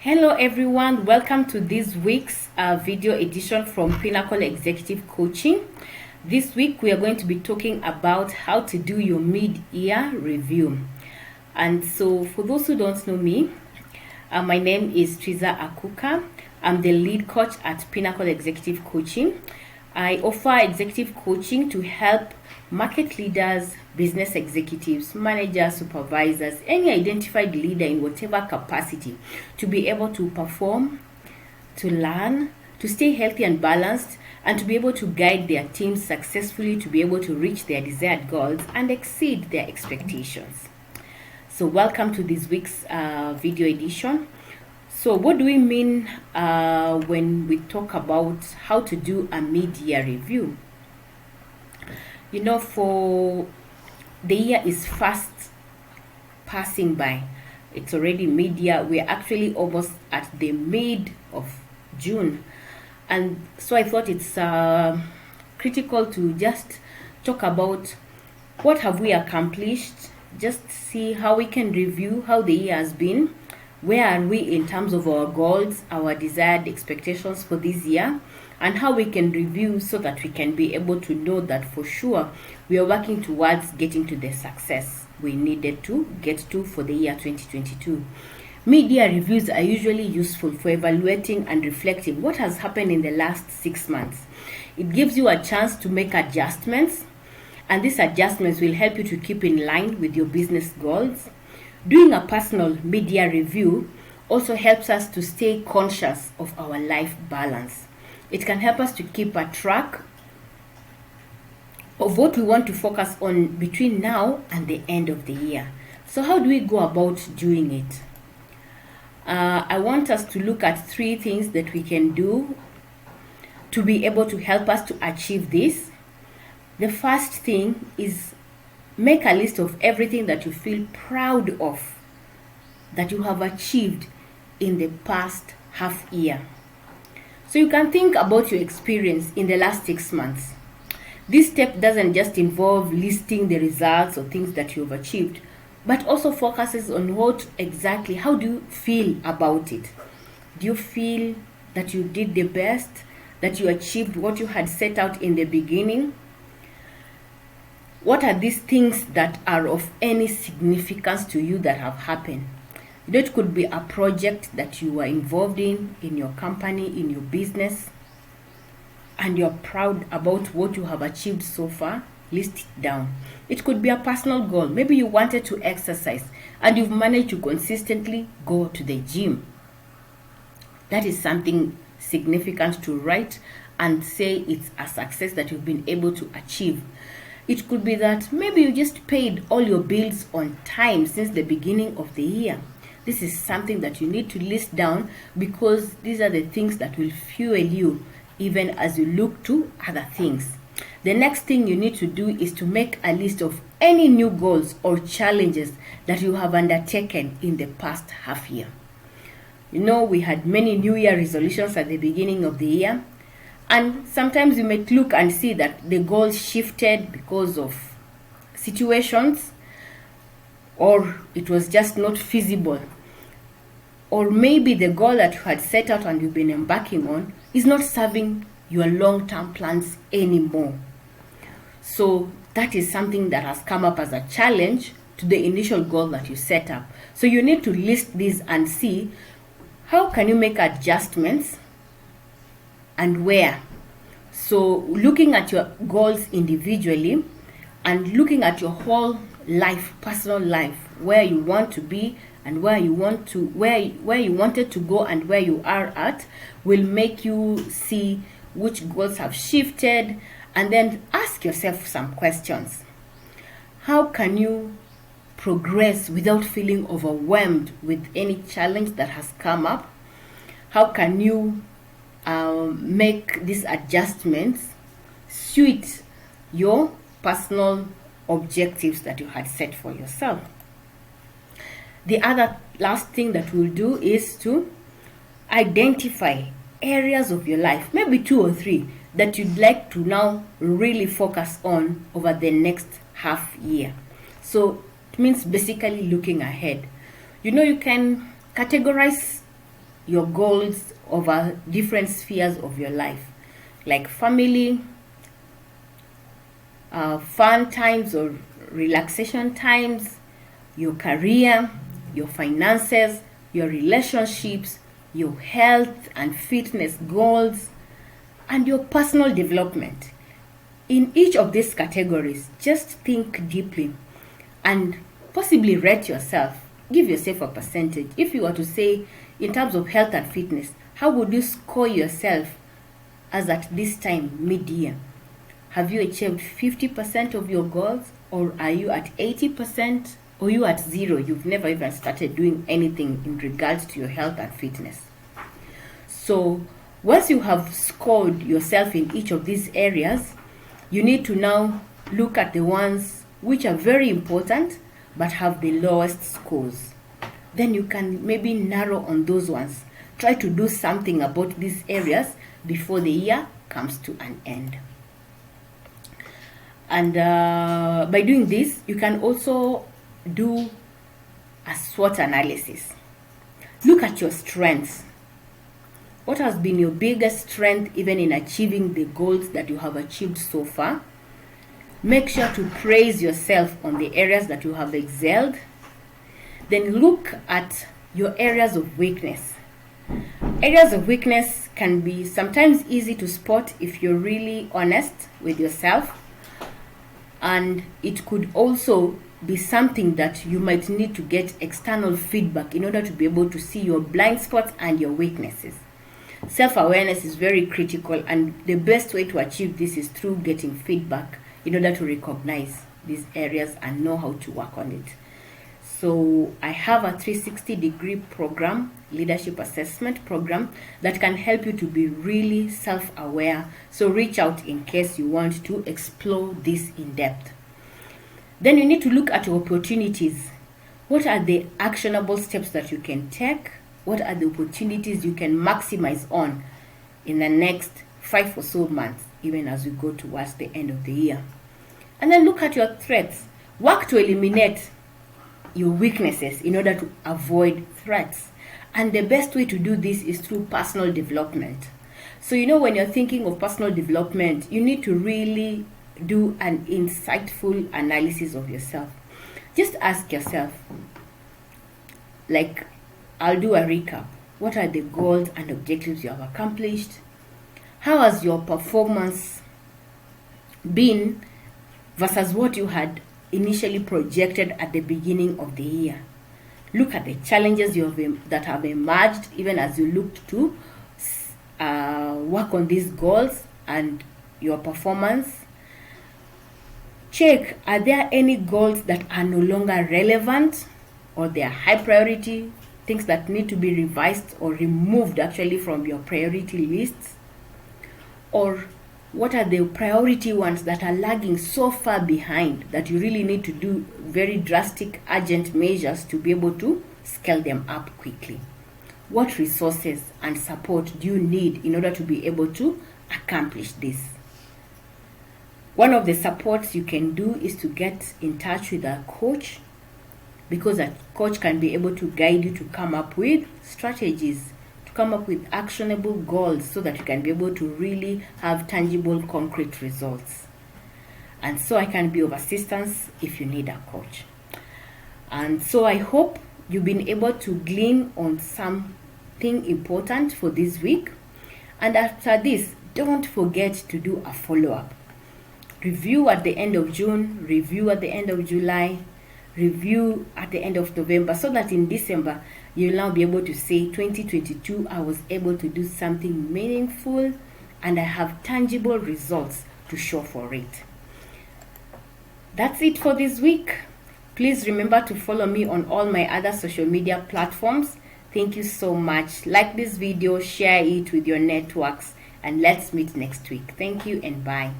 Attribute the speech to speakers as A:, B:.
A: Hello everyone, welcome to this week's video edition from Pinnacle Executive Coaching. This week we are going to be talking about how to do your mid-year review. And so for those who don't know me, my name is Triza Akuka. I'm the lead coach at Pinnacle Executive Coaching. I offer executive coaching to help market leaders, business executives, managers, supervisors, any identified leader in whatever capacity to be able to perform, to learn, to stay healthy and balanced, and to be able to guide their teams successfully to be able to reach their desired goals and exceed their expectations. So welcome to this week's video edition. So what do we mean when we talk about how to do a mid-year review? You know, for the year is fast passing by. It's already mid-year. We're actually almost at the mid of June. And so I thought it's critical to just talk about what have we accomplished, just see how we can review how the year has been. Where are we in terms of our goals, our desired expectations for this year, and how we can review so that we can be able to know that for sure we are working towards getting to the success we needed to get to for the year 2022. Mid-year reviews are usually useful for evaluating and reflecting what has happened in the last 6 months. It gives you a chance to make adjustments, and these adjustments will help you to keep in line with your business goals. Doing a personal mid-year review also helps us to stay conscious of our life balance. It can help us to keep a track of what we want to focus on between now and the end of the year. So how do we go about doing it? I want us to look at 3 things that we can do to be able to help us to achieve this. The first thing is make a list of everything that you feel proud of that you have achieved in the past half year. So you can think about your experience in the last 6 months. This step doesn't just involve listing the results or things that you've achieved, but also focuses on how do you feel about it? Do you feel that you did the best, that you achieved what you had set out in the beginning? What are these things that are of any significance to you that have happened? It could be a project that you are involved in your company, in your business, and you're proud about what you have achieved so far. List it down. It could be a personal goal. Maybe you wanted to exercise and you've managed to consistently go to the gym. That is something significant to write and say it's a success that you've been able to achieve. It could be that maybe you just paid all your bills on time since the beginning of the year. This is something that you need to list down because these are the things that will fuel you even as you look to other things. The next thing you need to do is to make a list of any new goals or challenges that you have undertaken in the past half year. You know, we had many New Year resolutions at the beginning of the year. And sometimes you might look and see that the goals shifted because of situations, or it was just not feasible. Or maybe the goal that you had set out and you've been embarking on is not serving your long-term plans anymore. So that is something that has come up as a challenge to the initial goal that you set up. So you need to list these and see how can you make adjustments and where. So looking at your goals individually and looking at your whole life, personal life, where you want to be and where you wanted to go and where you are at, will make you see which goals have shifted, and then ask yourself some questions. How can you progress without feeling overwhelmed with any challenge that has come up? How can you make these adjustments suit your personal objectives that you had set for yourself? The other last thing that we'll do is to identify areas of your life, maybe 2 or 3, that you'd like to now really focus on over the next half year. So it means basically looking ahead. You know, you can categorize your goals over different spheres of your life, like family, fun times or relaxation times, your career, your finances, your relationships, your health and fitness goals, and your personal development. In each of these categories, just think deeply and possibly rate yourself. Give yourself a percentage. If you were to say, in terms of health and fitness, how would you score yourself as at this time, mid-year? Have you achieved 50% of your goals, or are you at 80%, or you at zero? You've never even started doing anything in regards to your health and fitness. So once you have scored yourself in each of these areas, you need to now look at the ones which are very important but have the lowest scores. Then you can maybe narrow on those ones. Try to do something about these areas before the year comes to an end. And by doing this, you can also do a SWOT analysis. Look at your strengths. What has been your biggest strength even in achieving the goals that you have achieved so far? Make sure to praise yourself on the areas that you have excelled. Then look at your areas of weakness. Areas of weakness can be sometimes easy to spot if you're really honest with yourself. And it could also be something that you might need to get external feedback in order to be able to see your blind spots and your weaknesses. Self-awareness is very critical, and the best way to achieve this is through getting feedback in order to recognize these areas and know how to work on it. So I have a 360-degree program, leadership assessment program, that can help you to be really self-aware. So reach out in case you want to explore this in depth. Then you need to look at your opportunities. What are the actionable steps that you can take? What are the opportunities you can maximize on in the next 5 or so months, even as we go towards the end of the year? And then look at your threats. Work to eliminate your weaknesses in order to avoid threats. And the best way to do this is through personal development. So when you're thinking of personal development, you need to really do an insightful analysis of yourself. Just ask yourself, like, I'll do a recap. What are the goals and objectives you have accomplished? How has your performance been versus what you had initially projected at the beginning of the year? Look at the challenges that have emerged even as you looked to work on these goals and your performance. Check, are there any goals that are no longer relevant, or they are high priority, things that need to be revised or removed actually from your priority lists? Or what are the priority ones that are lagging so far behind that you really need to do very drastic, urgent measures to be able to scale them up quickly? What resources and support do you need in order to be able to accomplish this? One of the supports you can do is to get in touch with a coach, because a coach can be able to guide you to come up with strategies, to come up with actionable goals so that you can be able to really have tangible, concrete results. And so I can be of assistance if you need a coach. And so I hope you've been able to glean on something important for this week. And after this, don't forget to do a follow-up. Review at the end of June, review at the end of July, review at the end of November, so that in December you'll now be able to say 2022 I was able to do something meaningful and I have tangible results to show for it. That's it for this week. Please remember to follow me on all my other social media platforms. Thank you so much. Like this video, share it with your networks, and let's meet next week. Thank you and bye.